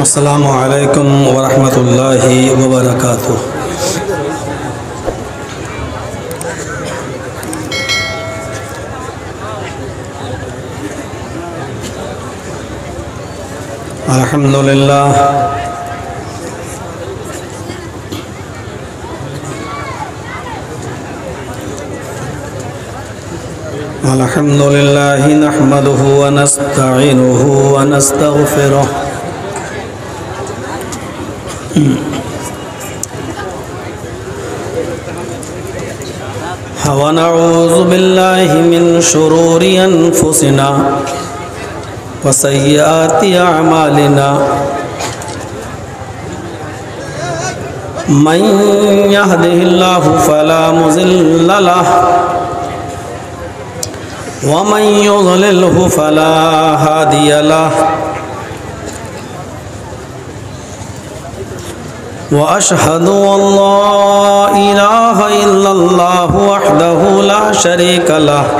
अस्सलामु अलैकुम वरहमतुल्लाहि वबरकातुह। अल्हम्दुलिल्लाह अल्हम्दुलिल्लाहि नहमदुहु व नस्तईनुहु व नस्तगफिरुह व नऊज़ु बिल्लाहि मिन शुरूरि अनफुसिना व सय्यिआति अअमालिना मन यहदिहिल्लाहु फला मुज़िल्ल लहु व मन युज़लिल्हु फला हादिय लहु व अशहदु अल्ला इलाहा इल्लल्लाहु वहदहु ला शरीक लहु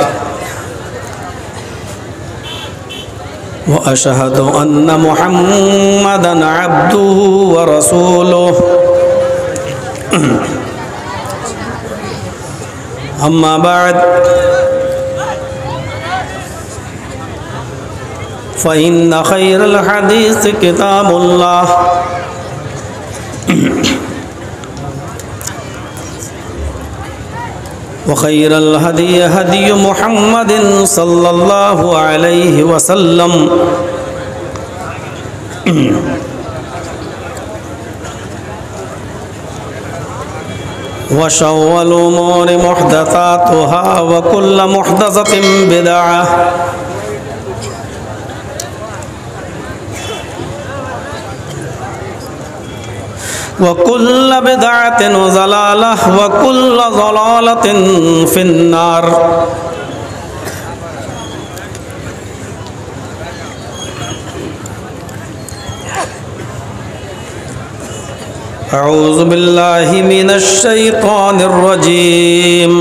व अशहदु अन्न मुहम्मदन अब्दुहु व रसूलुहु अम्मा बाद फ़इन्न खैरल हदीस किताबुल्लाह व खैरल हदी हदी मुहम्मदिन सल्लल्लाहु अलैहि वसल्लम व शर्रुल उमूरि मुहदसातुहा व कुल्लु मुहदसतिन बिदअह वकुल्ल बिदअतिन ज़लालह वकुल्ल ज़लालतिन फिन्नार। अऊज़ु बिल्लाहि मिनश शैतानिर रजीम।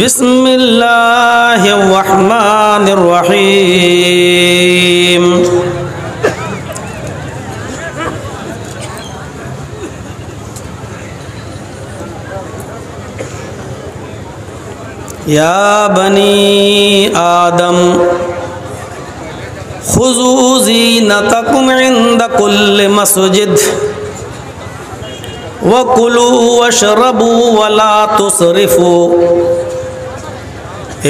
बिस्मिल्लाहिर रहमानिर रहीम। या बनी आदम खुज़ू ज़ीनतकुम इंद कुल्लि मस्जिद वकुलू वशरबू वला तुसरिफू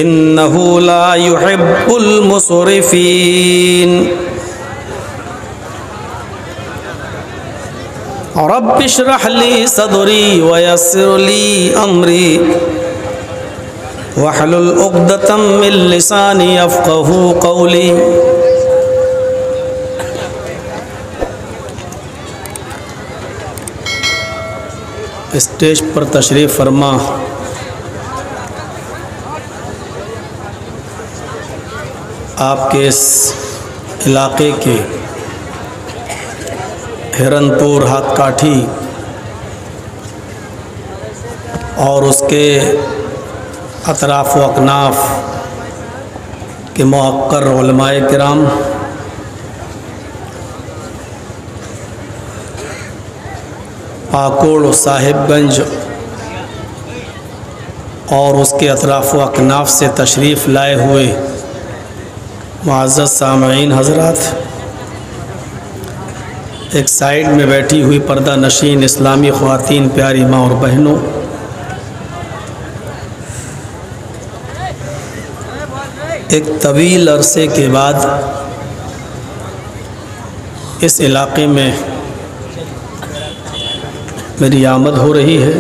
इन्नहु ला युहिब्बुल मुसरिफीन। रब्बि इश्रह ली सदरी वयस्सिर ली अमरी वहलुल उक़दतम मिन लिसानी यफ़क़हू क़ौली। स्टेज पर तशरीफ़ फरमा आपके इस इलाक़े के हिरनपुर हाथकाठी और उसके अतराफ़ व अकनाफ़ के मुअक्कर उलमाए किराम, पाकोड़ साहिबगंज और उसके अतराफ़ व अकनाफ़ से तशरीफ़ लाए हुए मुअज़्ज़ज़ सामईन हज़रात, एक साइड में बैठी हुई पर्दा नशीन इस्लामी ख़वातीन, प्यारी माँ और बहनों, एक तवील अरसे के बाद इस इलाक़े में मेरी आमद हो रही है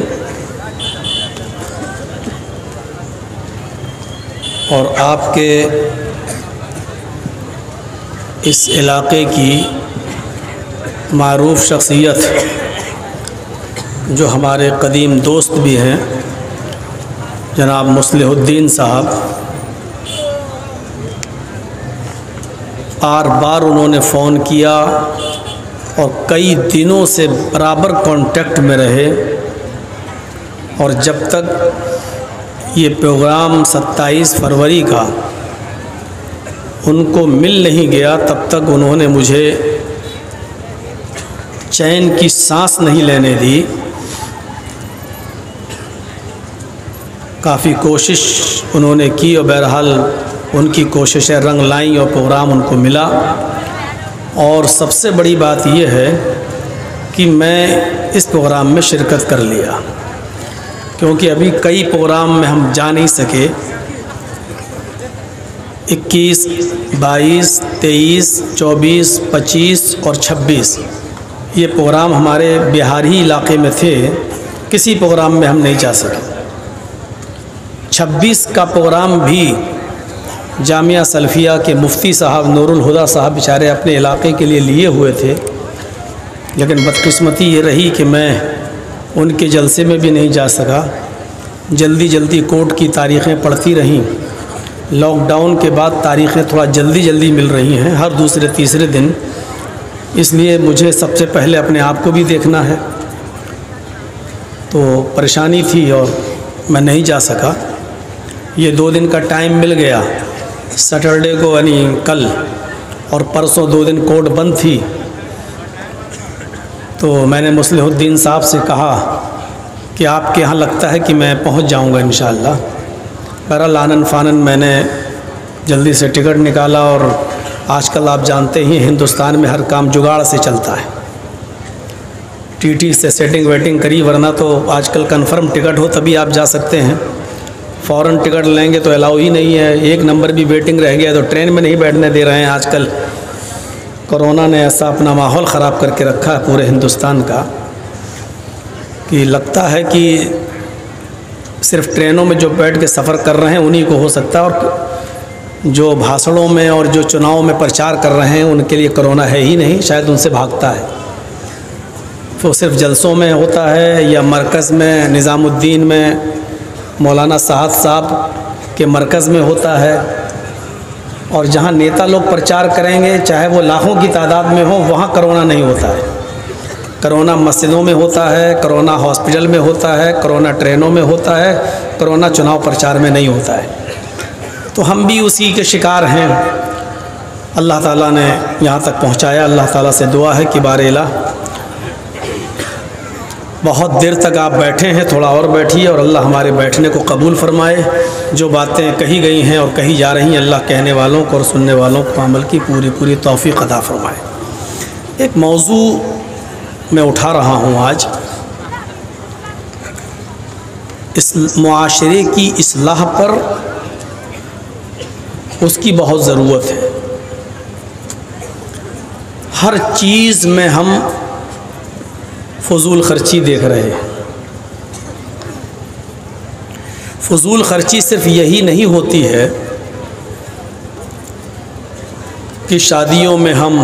और आपके इस इलाक़े की मारूफ़ शख्सियत जो हमारे कदीम दोस्त भी हैं, जनाब मुस्लिहुद्दीन साहब, बार बार उन्होंने फ़ोन किया और कई दिनों से बराबर कांटेक्ट में रहे और जब तक ये प्रोग्राम 27 फरवरी का उनको मिल नहीं गया तब तक उन्होंने मुझे चैन की सांस नहीं लेने दी। काफ़ी कोशिश उन्होंने की और बहरहाल उनकी कोशिशें रंग लाईं और प्रोग्राम उनको मिला। और सबसे बड़ी बात यह है कि मैं इस प्रोग्राम में शिरकत कर लिया, क्योंकि अभी कई प्रोग्राम में हम जा नहीं सके। 21, 22, 23, 24, 25 और 26 ये प्रोग्राम हमारे बिहारी इलाके में थे, किसी प्रोग्राम में हम नहीं जा सके। 26 का प्रोग्राम भी जामिया सल्फिया के मुफ्ती साहब नूरुल हुदा साहब बेचारे अपने इलाके के लिए लिए हुए थे, लेकिन बदकिस्मती ये रही कि मैं उनके जलसे में भी नहीं जा सका। जल्दी जल्दी कोर्ट की तारीख़ें पढ़ती रहीं। लॉकडाउन के बाद तारीख़ें थोड़ा जल्दी मिल रही हैं, हर दूसरे तीसरे दिन, इसलिए मुझे सबसे पहले अपने आप को भी देखना है, तो परेशानी थी और मैं नहीं जा सका। ये 2 दिन का टाइम मिल गया, सैटरडे को यानी कल और परसों 2 दिन कोर्ट बंद थी। तो मैंने मुस्लिहुद्दीन साहब से कहा कि आपके यहाँ लगता है कि मैं पहुँच जाऊँगा इंशाअल्लाह। बहरहाल आनन फानन मैंने जल्दी से टिकट निकाला और आजकल आप जानते ही हिंदुस्तान में हर काम जुगाड़ से चलता है। टीटी से सेटिंग वेटिंग करी, वरना तो आजकल कंफर्म टिकट हो तभी आप जा सकते हैं। फ़ौरन टिकट लेंगे तो अलाउ ही नहीं है। 1 नंबर भी वेटिंग रह गया तो ट्रेन में नहीं बैठने दे रहे हैं। आजकल कोरोना ने ऐसा अपना माहौल ख़राब करके रखा है पूरे हिंदुस्तान का कि लगता है कि सिर्फ ट्रेनों में जो बैठ के सफ़र कर रहे हैं उन्हीं को हो सकता है, और जो भाषणों में और जो चुनाव में प्रचार कर रहे हैं उनके लिए कोरोना है ही नहीं, शायद उनसे भागता है। वो सिर्फ जलसों में होता है या मरकज़ में निज़ामुद्दीन में मौलाना साहद साहब के मरकज़ में होता है, और जहाँ नेता लोग प्रचार करेंगे चाहे वो लाखों की तादाद में हो, वहाँ कोरोना नहीं होता है। कोरोना मस्जिदों में होता है, कोरोना हॉस्पिटल में होता है, कोरोना ट्रेनों में होता है, कोरोना चुनाव प्रचार में नहीं होता है। तो हम भी उसी के शिकार हैं। अल्लाह ताला ने यहाँ तक पहुँचाया। अल्लाह ताला से दुआ है कि बारेला बहुत देर तक आप बैठे हैं, थोड़ा और बैठिए और अल्लाह हमारे बैठने को कबूल फरमाए। जो बातें कही गई हैं और कही जा रही हैं, अल्लाह कहने वालों को और सुनने वालों को अमल की पूरी तौफीक अता फरमाए। एक मौजू मैं उठा रहा हूँ आज, इस मुआशरे की इस्लाह पर उसकी बहुत ज़रूरत है। हर चीज़ में हम फजूल ख़र्ची देख रहे हैं। फजूल ख़र्ची सिर्फ यही नहीं होती है कि शादियों में हम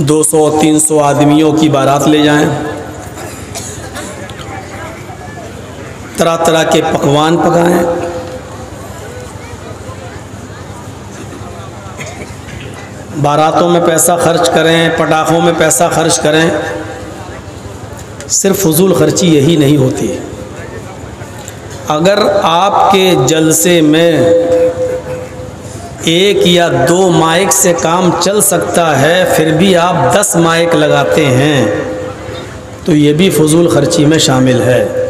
200-300 आदमियों की बारात ले जाएं, तरह तरह के पकवान पकाएं, बारातों में पैसा खर्च करें, पटाखों में पैसा खर्च करें। सिर्फ फजूल खर्ची यही नहीं होती। अगर आपके जलसे में 1 या 2 माइक से काम चल सकता है, फिर भी आप 10 माइक लगाते हैं, तो ये भी फजूल खर्ची में शामिल है।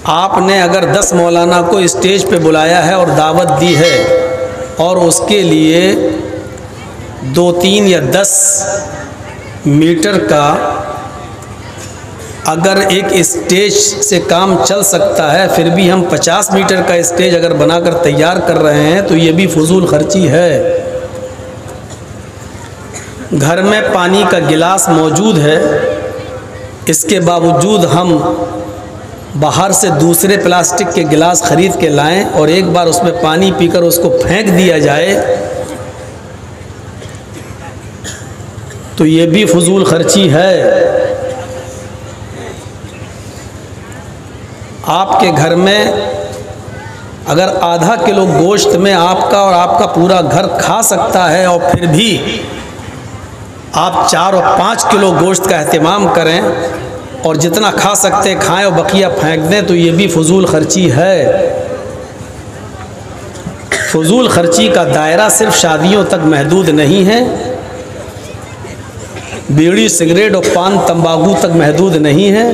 आपने अगर 10 मौलाना को स्टेज पे बुलाया है और दावत दी है और उसके लिए 2-3 या 10 मीटर का अगर एक स्टेज से काम चल सकता है, फिर भी हम 50 मीटर का स्टेज अगर बनाकर तैयार कर रहे हैं, तो ये भी फजूल खर्ची है। घर में पानी का गिलास मौजूद है, इसके बावजूद हम बाहर से दूसरे प्लास्टिक के गिलास ख़रीद के लाएं और एक बार उसमें पानी पीकर उसको फेंक दिया जाए, तो ये भी फजूल खर्ची है। आपके घर में अगर आधा किलो गोश्त में आपका और आपका पूरा घर खा सकता है और फिर भी आप 4 और 5 किलो गोश्त का एहतमाम करें, और जितना खा सकते खाएं और बकिया फेंक दें, तो ये भी फजूल खर्ची है। फजूल खर्ची का दायरा सिर्फ शादियों तक महदूद नहीं है, बीड़ी सिगरेट और पान तंबाकू तक महदूद नहीं है।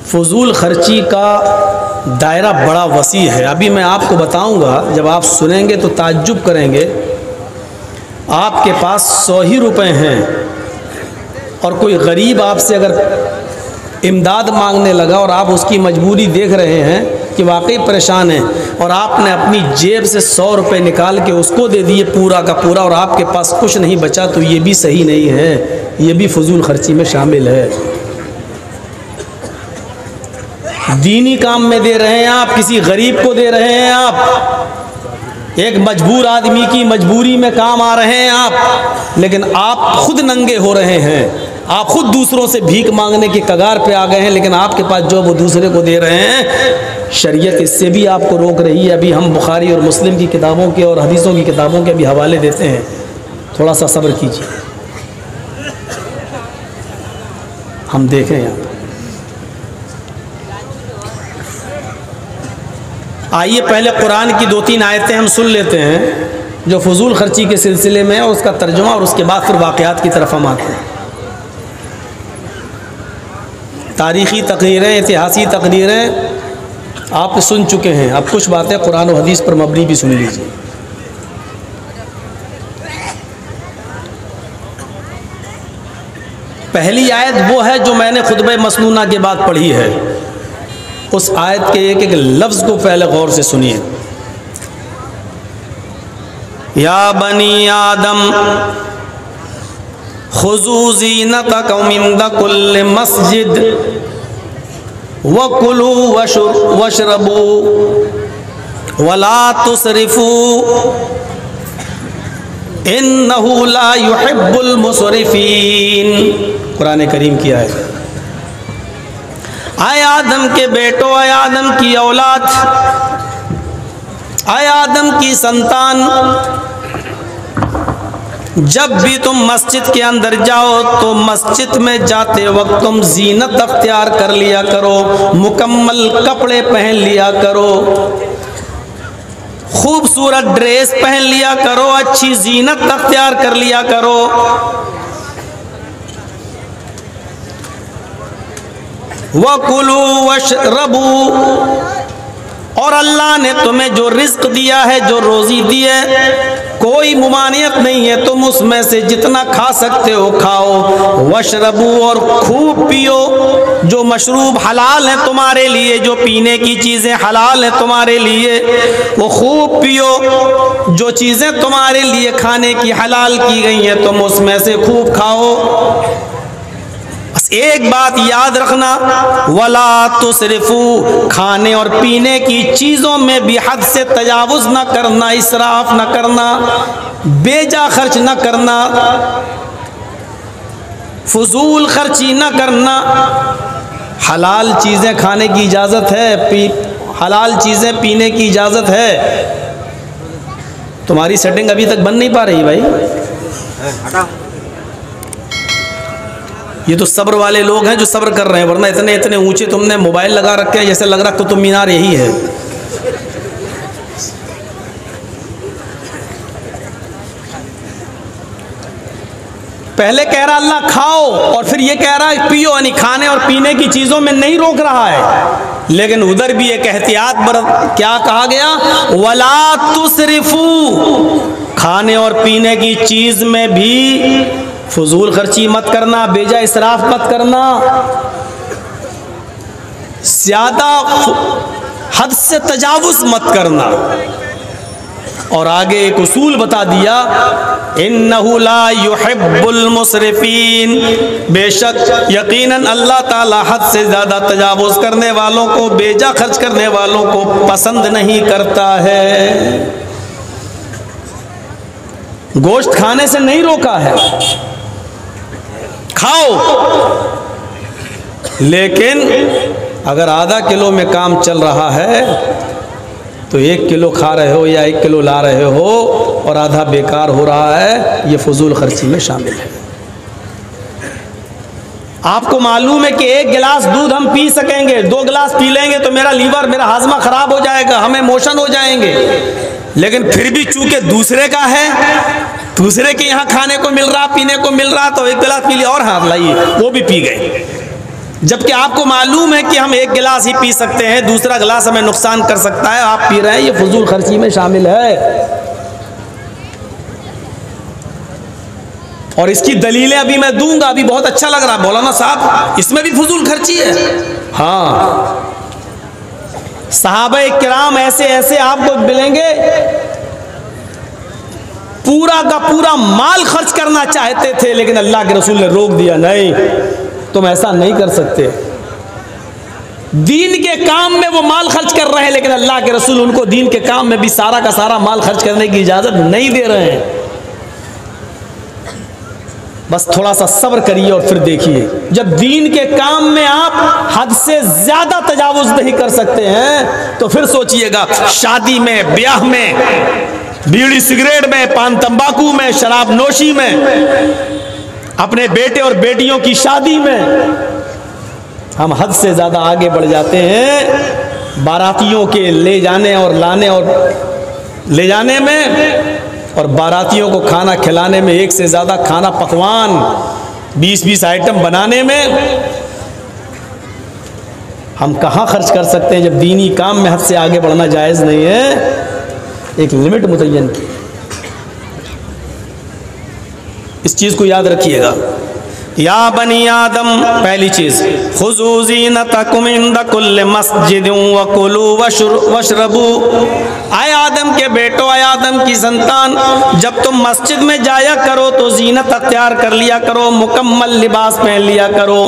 फजूल खर्ची का दायरा बड़ा वसी है। अभी मैं आपको बताऊंगा, जब आप सुनेंगे तो ताज्जुब करेंगे। आपके पास 100 ही रुपए हैं और कोई गरीब आपसे अगर इमदाद मांगने लगा और आप उसकी मजबूरी देख रहे हैं कि वाकई परेशान है, और आपने अपनी जेब से 100 रुपये निकाल के उसको दे दिए पूरा का पूरा, और आपके पास कुछ नहीं बचा, तो ये भी सही नहीं है, ये भी फजूल खर्ची में शामिल है। दीनी काम में दे रहे हैं आप, किसी गरीब को दे रहे हैं आप, एक मजबूर आदमी की मजबूरी में काम आ रहे हैं आप, लेकिन आप खुद नंगे हो रहे हैं। आप खुद दूसरों से भीख मांगने की कगार पे आ गए हैं, लेकिन आपके पास जो वो दूसरे को दे रहे हैं, शरीयत इससे भी आपको रोक रही है। अभी हम बुखारी और मुस्लिम की किताबों के और हदीसों की किताबों के भी हवाले देते हैं, थोड़ा सा सब्र कीजिए, हम देखें यहाँ। आइए पहले कुरान की 2-3 आयतें हम सुन लेते हैं जो फजूल खर्ची के सिलसिले में है, और उसका तर्जुमा, और उसके बाद फिर वाक़यात की तरफ हम आते हैं। तारीख़ी तकरीरें, इतिहासी तकरीरें आप सुन चुके हैं, अब कुछ बातें कुरान और हदीस पर मबनी भी सुन लीजिए। पहली आयत वो है जो मैंने खुतबे मसनूना के बाद पढ़ी है। उस आयत के एक एक लफ्ज़ को पहले गौर से सुनिए। या बनी आदम खुज़ू ज़ीनतकुम इंदा कुल्लि मस्जिद वकुलू वशरबू वला तुसरिफू इन्नहु ला युहिब्बुल मुसरिफीन। कुरान करीम की आयत। आए आदम के बेटो, आए आदम की औलाद, आए आदम की संतान, जब भी तुम मस्जिद के अंदर जाओ तो मस्जिद में जाते वक्त तुम जीनत अख्तियार कर लिया करो, मुकम्मल कपड़े पहन लिया करो, खूबसूरत ड्रेस पहन लिया करो, अच्छी जीनत अख्तियार कर लिया करो। वकुलू वशरबू, और अल्लाह ने तुम्हें जो रिज्क दिया है, जो रोजी दी है, कोई मुमानियत नहीं है, तुम उसमें से जितना खा सकते हो खाओ। वशरबू, और खूब पियो, जो मशरूब हलाल है तुम्हारे लिए, जो पीने की चीज़ें हलाल हैं तुम्हारे लिए, वो खूब पियो। जो चीज़ें तुम्हारे लिए खाने की हलाल की गई हैं तुम उसमें से खूब खाओ। बस एक बात याद रखना, वला तुसरिफू, खाने और पीने की चीज़ों में भी हद से तजावुज़ न करना, इसराफ न करना, बेजा खर्च न करना, फजूल खर्ची न करना। हलाल चीज़ें खाने की इजाज़त है, हलाल चीज़ें पीने की इजाज़त है। तुम्हारी सेटिंग अभी तक बन नहीं पा रही भाई। ये तो सब्र वाले लोग हैं जो सब्र कर रहे हैं, वरना इतने इतने ऊंचे तुमने मोबाइल लगा रखे हैं, जैसे लग रहा कुतुब मीनार यही है। पहले कह रहा अल्लाह खाओ, और फिर ये कह रहा है पियो, यानी खाने और पीने की चीजों में नहीं रोक रहा है, लेकिन उधर भी एक एहतियात बरत। क्या कहा गया? वला तुसरिफू, खाने और पीने की चीज में भी फजूल खर्ची मत करना, बेजा इसराफ मत करना, ज्यादा हद से तजावुज मत करना। और आगे एक उसूल बता दिया, इन्नहु ला युहिब्बुल मुसरिफीन, बेशक यकीनन अल्लाह ताला हद से ज्यादा तजावुज करने वालों को, बेजा खर्च करने वालों को पसंद नहीं करता है। गोश्त खाने से नहीं रोका है, खाओ, लेकिन अगर आधा किलो में काम चल रहा है तो 1 किलो खा रहे हो या 1 किलो ला रहे हो और आधा बेकार हो रहा है, ये फजूल खर्ची में शामिल है। आपको मालूम है कि एक गिलास दूध हम पी सकेंगे, 2 गिलास पी लेंगे तो मेरा लीवर, मेरा हाजमा खराब हो जाएगा, हमें मोशन हो जाएंगे। लेकिन फिर भी चूंकि दूसरे का है, दूसरे के यहाँ खाने को मिल रहा, पीने को मिल रहा, तो 1 गिलास पी लिया और हाथ लाइए, वो भी पी गए। जबकि आपको मालूम है कि हम 1 गिलास ही पी सकते हैं, दूसरा गिलास हमें नुकसान कर सकता है, आप पी रहे हैं, ये फजूल खर्ची में शामिल है। और इसकी दलीलें अभी मैं दूंगा, अभी बहुत अच्छा लग रहा है मौलाना साहब, इसमें भी फजूल खर्ची है। हाँ, सहाबा किराम ऐसे ऐसे आपको मिलेंगे, पूरा का पूरा माल खर्च करना चाहते थे, लेकिन अल्लाह के रसूल ने रोक दिया, नहीं तुम ऐसा नहीं कर सकते। दीन के काम में वो माल खर्च कर रहे हैं, लेकिन अल्लाह के रसूल उनको दीन के काम में भी सारा का सारा माल खर्च करने की इजाजत नहीं दे रहे हैं। बस थोड़ा सा सब्र करिए और फिर देखिए, जब दीन के काम में आप हद से ज्यादा तजावुज नहीं कर सकते हैं तो फिर सोचिएगा शादी में, ब्याह में, बीड़ी सिगरेट में, पान तंबाकू में, शराब नोशी में, अपने बेटे और बेटियों की शादी में हम हद से ज्यादा आगे बढ़ जाते हैं। बारातियों के ले जाने और लाने और ले जाने में, और बारातियों को खाना खिलाने में, 1 से ज़्यादा खाना पकवान 20-20 आइटम बनाने में हम कहाँ खर्च कर सकते हैं, जब दीनी काम में हद से आगे बढ़ना जायज़ नहीं है। एक लिमिट मुतय्यन की, इस चीज़ को याद रखिएगा। या बनी आदम, पहली चीज़, खुज़ू ज़ीनतकुम इंद कुल्ल मस्जिदिन वकुलू वशरबू। आए आदम के बेटो, आए आदम की संतान, जब तुम मस्जिद में जाया करो तो जीनत अख्तियार कर लिया करो, मुकम्मल लिबास पहन लिया करो।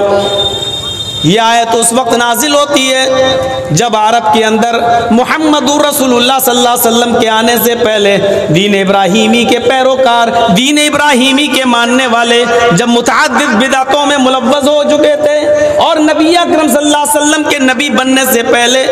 यह आयत उस वक्त नाजिल होती है जब अरब के अंदर मुहम्मदुर रसूलुल्लाह सल्लल्लाहु अलैहि वसल्लम के आने से पहले दीन इब्राहीमी के पैरोकार, दीन इब्राहीमी के मानने वाले जब मुतअद्दिद बिदअतों में मुलव्वस हो चुके थे, और नबी अकरम सल्लल्लाहु अलैहि वसल्लम के नबी बनने से पहले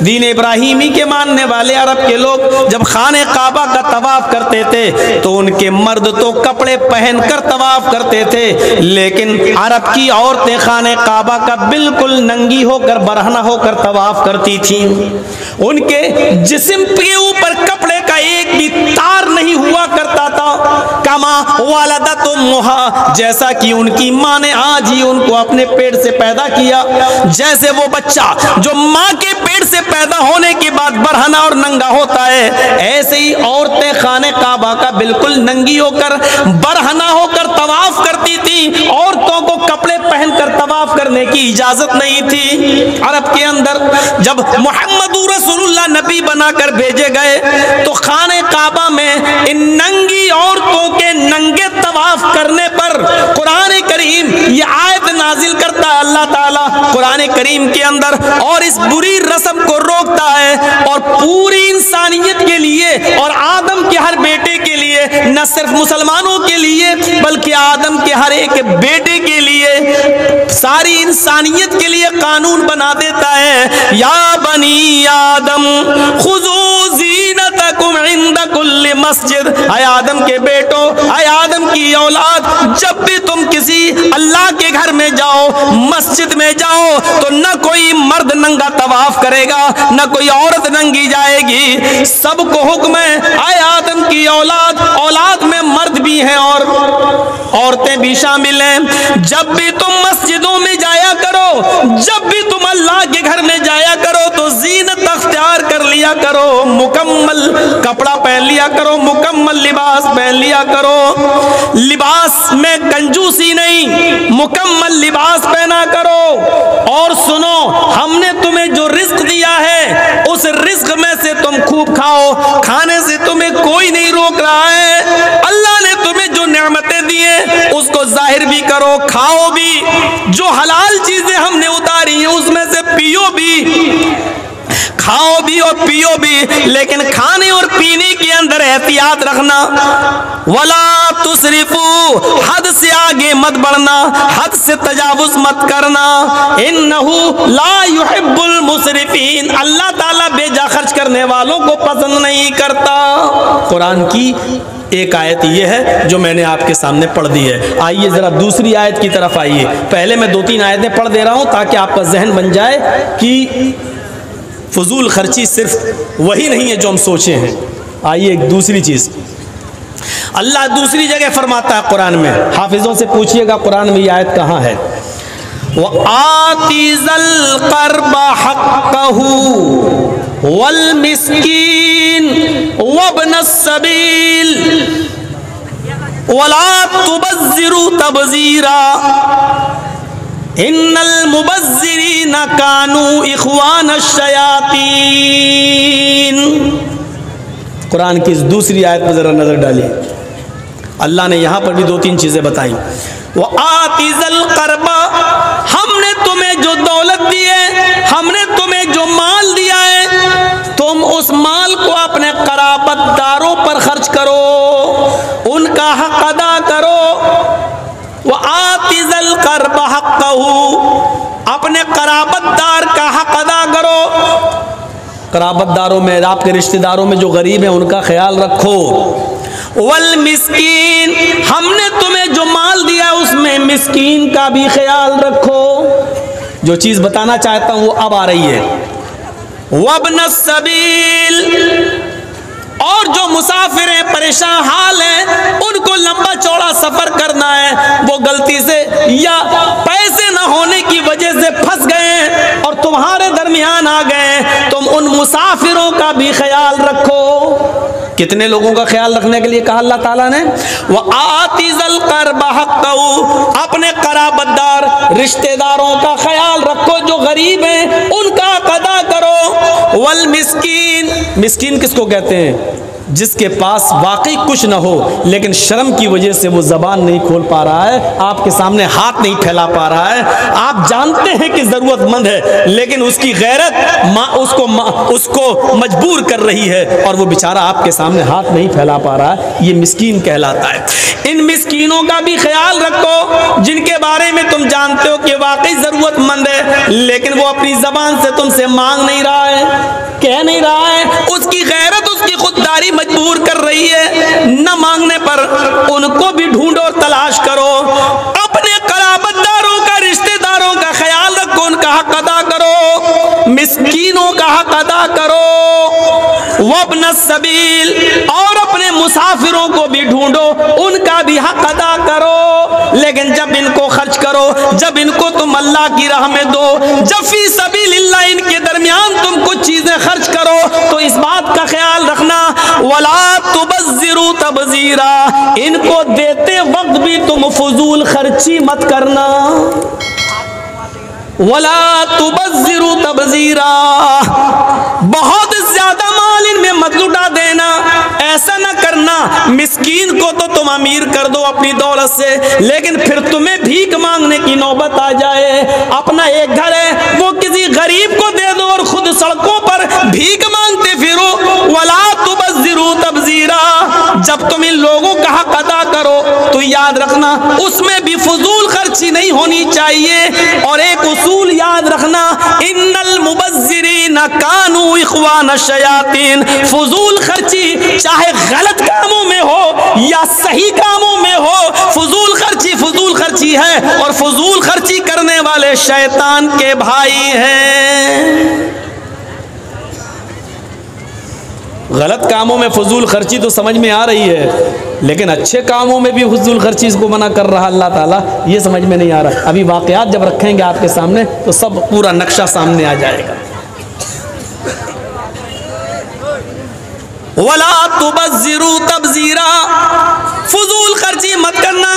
दीन इब्राहीमी के मानने वाले अरब के लोग जब खाने काबा का तवाफ करते थे तो उनके मर्द तो कपड़े पहनकर तवाफ करते थे, लेकिन अरब की औरतें खाने काबा का बिल्कुल नंगी होकर, बरहना होकर तवाफ करती थी। उनके जिस्म के ऊपर कपड़े का एक भी तार नहीं हुआ करता था। कमा वलदतुम्मुहा, जैसा कि उनकी माँ ने आज ही उनको अपने पेट से पैदा किया, जैसे वो बच्चा जो माँ के पेट से पैदा होने के बाद बरहना और नंगा होता है, ऐसे ही औरतें खाने काबा का बिल्कुल नंगी होकर, बरहना होकर तवाफ करती थी। औरतों को कपड़े पहनकर तवाफ करने की इजाजत नहीं थी। अरब के अंदर जब मुहम्मदुर रसूलुल्लाह नबी बनाकर भेजे गए तो खाने काबा में इन नंगी औरतों के नंगे तवाफ करने पर कुरान करीम ये आयत नाजिल करता है अल्लाह ताला कुरान करीम के अंदर, और इस बुरी रस्म को रोकता है, और पूरी इंसानियत के लिए और आदम के हर बेटे के लिए, न सिर्फ मुसलमानों के लिए बल्कि आदम के हर एक बेटे के लिए, सारी इंसानियत के लिए कानून बना देता है। या बनी आदम खुज़ू ज़ीनतकुम इंद कुल्ल मस्जिद, आए आदम के बेटो, आए आदम की औलाद, जब भी तुम किसी अल्लाह के घर में जाओ, मस्जिद में जाओ, तो न कोई मर्द नंगा तवाफ करेगा, न कोई औरत नंगी जाएगी। सबको हुक्म है, आए आदम की औलाद, औलाद में मर्द भी हैं और औरतें भी शामिल हैं। जब भी तुम मस्जिदों में जाया करो, जब भी तुम अल्लाह के घर में जाया करो तो ज़ीनत अख्तियार कर लिया करो, मुकम्मल कपड़ा पहन लिया करो, मुकम्मल लिबास पहन लिया करो। लिबास में कंजूसी नहीं, मुकम्मल लिबास पहना करो। और सुनो, हमने तुम्हें जो रिज्क दिया है उस रिज्क में से तुम खूब खाओ, खाने से तुम्हें कोई नहीं रोक रहा है। अल्लाह ने तुम्हें जो नेमतें दी हैं उसको जाहिर भी करो, खाओ भी, जो हलाल चीजें हमने उतारी हैं उसमें से पियो भी, खाओ भी पियो भी, लेकिन खाने और पीने के अंदर एहतियात रखना। वला तुसरिफू, हद से आगे मत बढ़ना, हद से तजावुज मत करना। इन्नहु ला युहिब्बुल मुसरिफीन, अल्लाह ताला बेजा खर्च करने वालों को पसंद नहीं करता। कुरान की एक आयत ये है जो मैंने आपके सामने पढ़ दी है। आइए ज़रा दूसरी आयत की तरफ आइए। पहले मैं 2-3 आयतें पढ़ दे रहा हूँ ताकि आपका जहन बन जाए कि फजूल खर्ची सिर्फ वही नहीं है जो हम सोचे हैं। आइए एक दूसरी चीज़, अल्लाह दूसरी जगह फरमाता है कुरान में, हाफिज़ों से पूछिएगा कुरान में ये आयत कहाँ है। वआतिज़ल क़र्बा हक़्क़हू वल मिस्कीन वब्नस सबील वला तुबज़्ज़िरू तबज़ीरा इन्नल मुबज़्ज़िरीना कानू इख़वानश शयातीन। कुरान की इस दूसरी आयत पर ज़रा नज़र डालिए। अल्लाह ने यहाँ पर भी 2-3 चीज़ें बताई। वआतिज़ल क़र्बा, हमने तुम्हें जो दौलत दी है, हमने तुम्हें जो माल दिया है, तुम उस माल को अपने क़राबतदारों पर खर्च करो, उनका हक़ अदा करो। वआतिज़ल क़र्बा हक़्क़हू, अपने क़राबतदार का हक़ अदा करो। क़राबतदारों में, आपके रिश्तेदारों में जो गरीब हैं उनका ख्याल रखो। वल मिस्कीन, हमने तुम्हें जो माल दिया उसमें मिस्कीन का भी ख्याल रखो। जो चीज़ बताना चाहता हूँ वो अब आ रही है। वब्नस सबील, और जो मुसाफिर हैं, परेशान हाल हैं, उनको लंबा चौड़ा सफ़र करना है, वो गलती से या पैसे न होने की वजह से फंस गए और तुम्हारे दरमियान आ गए, तुम उन मुसाफिरों का भी ख्याल रखो। कितने लोगों का ख्याल रखने के लिए कहा अल्लाह ताला ने? वआतिज़ल क़र्बा हक़्क़हू, अपने क़राबतदार रिश्तेदारों का ख्याल रखो, जो गरीब हैं उनका अदा करो। वल मिस्कीन, मिस्कीन किसको कहते हैं? जिसके पास वाकई कुछ न हो लेकिन शर्म की वजह से वो ज़बान नहीं खोल पा रहा है, आपके सामने हाथ नहीं फैला पा रहा है। आप जानते हैं कि ज़रूरतमंद है लेकिन उसकी गैरत उसको मजबूर कर रही है और वो बेचारा आपके सामने हाथ नहीं फैला पा रहा है। ये मिस्कीन कहलाता है। इन मिस्कीनों का भी ख्याल रखो जिनके बारे में तुम जानते हो कि वाकई ज़रूरतमंद है लेकिन वो अपनी ज़बान से तुमसे मांग नहीं रहा है, कह नहीं रहा है, उसकी गैरत, उसकी खुददारी मजबूर कर रही है। न मांगने पर उनको भी ढूंढो और तलाश करो। अपने क़राबतदारों का, रिश्तेदारों का ख्याल रखो, उनका हक अदा करो, मिस्कीनों का हक अदा करो। वब्नस सबील, और अपने मुसाफिरों को भी ढूंढो, उनका भी हक अदा करो। लेकिन जब इनको खर्च करो, जब इनको तुम अल्लाह की राह में दो, जब फी सबीलिल्लाह इनके दरमियान तुम कुछ चीजें खर्च करो तो इस बात का ख्याल रखना, वला तुबज़्ज़िरू तबज़ीरा, इनको देते वक्त भी तुम फजूल खर्ची मत करना। वला तुबज़्ज़िरू तबज़ीरा, बहुत ज्यादा माल इनमें मत लुटा देना, ऐसा ना करना। मिस्कीन को तो तुम अमीर कर दो अपनी दौलत से, लेकिन फिर तुम्हें भीख मांगने की नौबत आ जाए। अपना एक घर है वो किसी गरीब को दे दो और खुद सड़कों पर भीख मांगते फिरो। वला तुबज़्ज़िरू तबज़ीरा, जब तुम इन लोगों का हक अदा करो तो याद रखना उसमें भी फजूल खर्ची नहीं होनी चाहिए। और एक उसूल याद रखना, इन्नल मुबज़्ज़िरीना कानू इख़वानश शयातीन, फजूल खर्ची चाहे गलत कामों में हो या सही कामों में हो, फजूल खर्ची है और फजूल खर्ची करने वाले शैतान के भाई हैं। गलत कामों में फजूल खर्ची तो समझ में आ रही है, लेकिन अच्छे कामों में भी फजूल खर्ची इसको मना कर रहा अल्लाह ताला, ये समझ में नहीं आ रहा। अभी वाक़यात जब रखेंगे आपके सामने तो सब पूरा नक्शा सामने आ जाएगा। वला तुबज़्ज़िरू तबज़ीरा, फजूल खर्ची मत करना।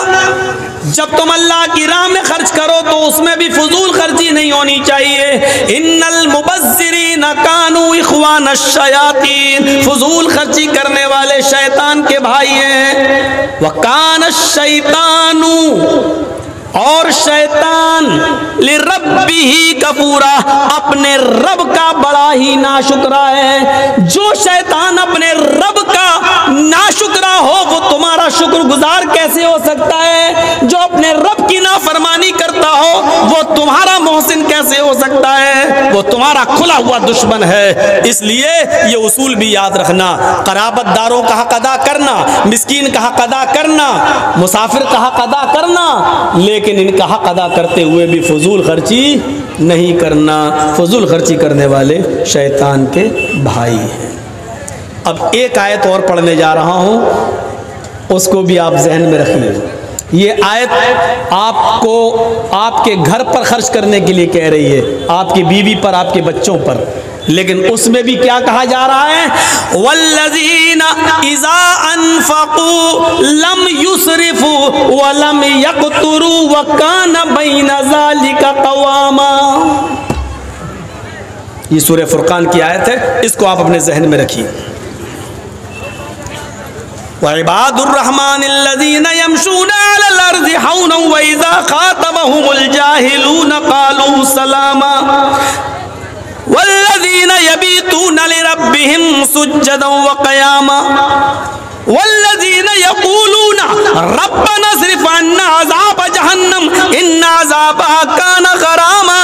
जब तुम अल्लाह की राह में खर्च करो तो उसमें भी फजूल खर्ची नहीं होनी चाहिए। इन्नल मुबज़्ज़िरीना कानू इख़वानश शयातीन, फजूल खर्ची करने वाले शैतान के भाई हैं। वकानश शैतानू और शैतान लिरब्बिही कफूरा, अपने रब का बड़ा ही नाशुक्रा है। जो शैतान अपने रब का नाशुक्रा हो वो तुम्हारा शुक्रगुजार कैसे हो सकता है? जो अपने रब की नाफरमानी करता हो वो तुम्हारा मोहसिन कैसे हो सकता है? वो तुम्हारा खुला हुआ दुश्मन है। इसलिए ये उसूल भी याद रखना, क़राबतदारों का हक अदा करना, मिस्कीन का हक अदा करना, मुसाफिर का हक अदा करना, लेकिन इनका हक अदा करते हुए भी फजूल खर्ची नहीं करना। फजूल खर्ची करने वाले शैतान के भाई हैं। अब एक आयत और पढ़ने जा रहा हूँ, उसको भी आप जहन में रखिए। ये आयत आपको आपके घर पर खर्च करने के लिए कह रही है, आपकी बीवी पर, आपके बच्चों पर, लेकिन उसमें भी क्या कहा जा रहा है? वल्लज़ीना इज़ा अनफ़क़ू लम युसरिफ़ू व लम यक़तुरू व काना बैना ज़ालिका क़वामा। ये सूरह फुरक़ान की आयत है, इसको आप अपने ज़हन में रखिए। वइबादुर रहमानिल्लज़ीना यमशूना अलल अर्ज़ि हौना व इज़ा ख़ातबहुमुल जाहिलूना क़ालू सलामा वल्लज़ीना यबीतूना लिरब्बिहिम सुज्जदन व क़यामा वल्लज़ीना यक़ूलूना रब्बना अस्रिफ़ अन्ना अज़ाब जहन्नम इन्ना अज़ाबहा काना ग़रामा।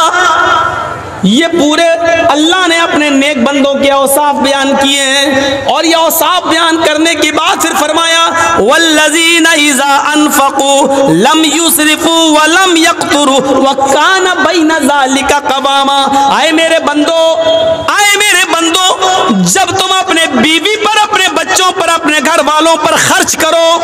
ये पूरे अल्लाह ने अपने नेक बंदों के औसाफ बयान किए हैं, और ये औसाफ बयान करने के बाद फिर फरमाया वल्लज़ीना इज़ा अनफ़क़ू लम युसरिफ़ू व लम यक़तुरू व काना बैना ज़ालिका क़वामा। आए मेरे बंदो, आए मेरे बंदो, जब तुम अपने बीवी पर, अपने बच्चों पर, अपने घर वालों पर खर्च करो,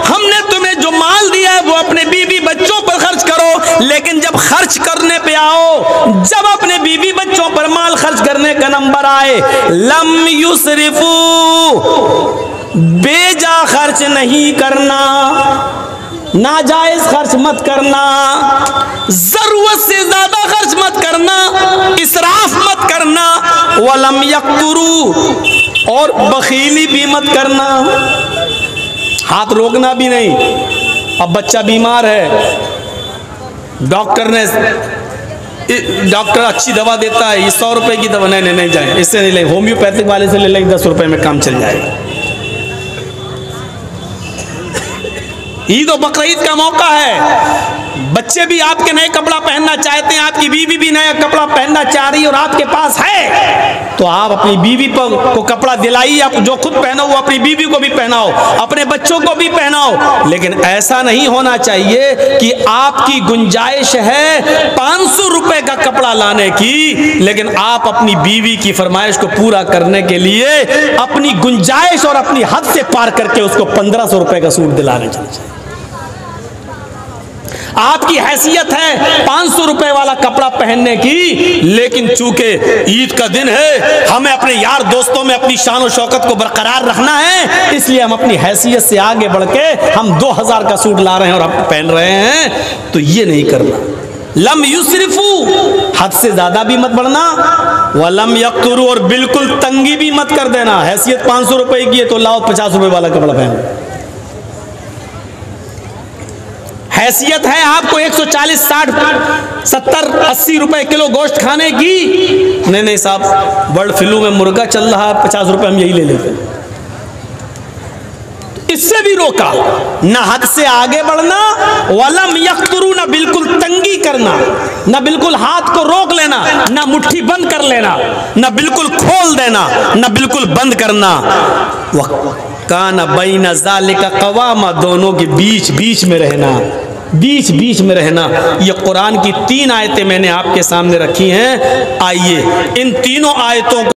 हमने तुम्हें जो माल दिया है वो अपने बीवी बच्चों पर खर्च करो, लेकिन जब खर्च करने पे आओ, जब अपने बीवी बच्चों पर माल खर्च करने का नंबर आए, लम युसरिफू, बेजा खर्च नहीं करना, नाजायज खर्च मत करना, जरूरत से ज्यादा खर्च मत करना, इसराफ मत करना, वलम यक़तुरू, और बखीली भी मत करना, हाथ रोकना भी नहीं। अब बच्चा बीमार है, डॉक्टर अच्छी दवा देता है, ये 100 रुपए की दवा, नहीं जाए, इससे नहीं ले, होम्योपैथिक वाले से ले लेंगे, 10 रुपए में काम चल जाएगा। ईद और बकरीद का मौका है, बच्चे भी आपके नए कपड़ा पहनना चाहते हैं, आपकी बीवी भी नया कपड़ा पहनना चाह रही है और आपके पास है, तो आप अपनी बीवी को कपड़ा दिलाइए। आप जो खुद पहनो वो अपनी बीवी को भी पहनाओ, अपने बच्चों को भी पहनाओ। लेकिन ऐसा नहीं होना चाहिए कि आपकी गुंजाइश है 500 रुपए का कपड़ा लाने की, लेकिन आप अपनी बीवी की फरमाइश को पूरा करने के लिए अपनी गुंजाइश और अपनी हद से पार करके उसको 1500 रुपए का सूट दिलाने चले। आपकी हैसियत है 500 रुपए वाला कपड़ा पहनने की, लेकिन चूंकि ईद का दिन है, हमें अपने यार दोस्तों में अपनी शान और शौकत को बरकरार रखना है, इसलिए हम अपनी हैसियत से आगे बढ़ के हम 2000 का सूट ला रहे हैं और आप पहन रहे हैं। तो ये नहीं करना। लम युसरिफू, हद से ज्यादा भी मत बढ़ना, वलम यक़तुरू, और बिल्कुल तंगी भी मत कर देना। हैसियत 500 रुपए की है तो लाओ 50 रुपए वाला कपड़ा पहनो। हैसियत है आपको 140, 60, 70, 80 रुपए किलो गोश्त खाने की, नहीं साहब, बर्ड फ्लू में मुर्गा चल रहा है, 50 रुपए हम यही ले लेते हैं। इससे भी रोका, ना हद से आगे बढ़ना, वलम यक़तुरू, ना बिल्कुल तंगी करना, ना बिल्कुल हाथ को रोक लेना, ना मुट्ठी बंद कर लेना, ना बिल्कुल खोल देना, ना बिल्कुल बंद करना। काना बैना ज़ालिका क़वामा, दोनों के बीच में रहना, बीच में रहना। ये कुरान की 3 आयतें मैंने आपके सामने रखी हैं। आइए इन तीनों आयतों को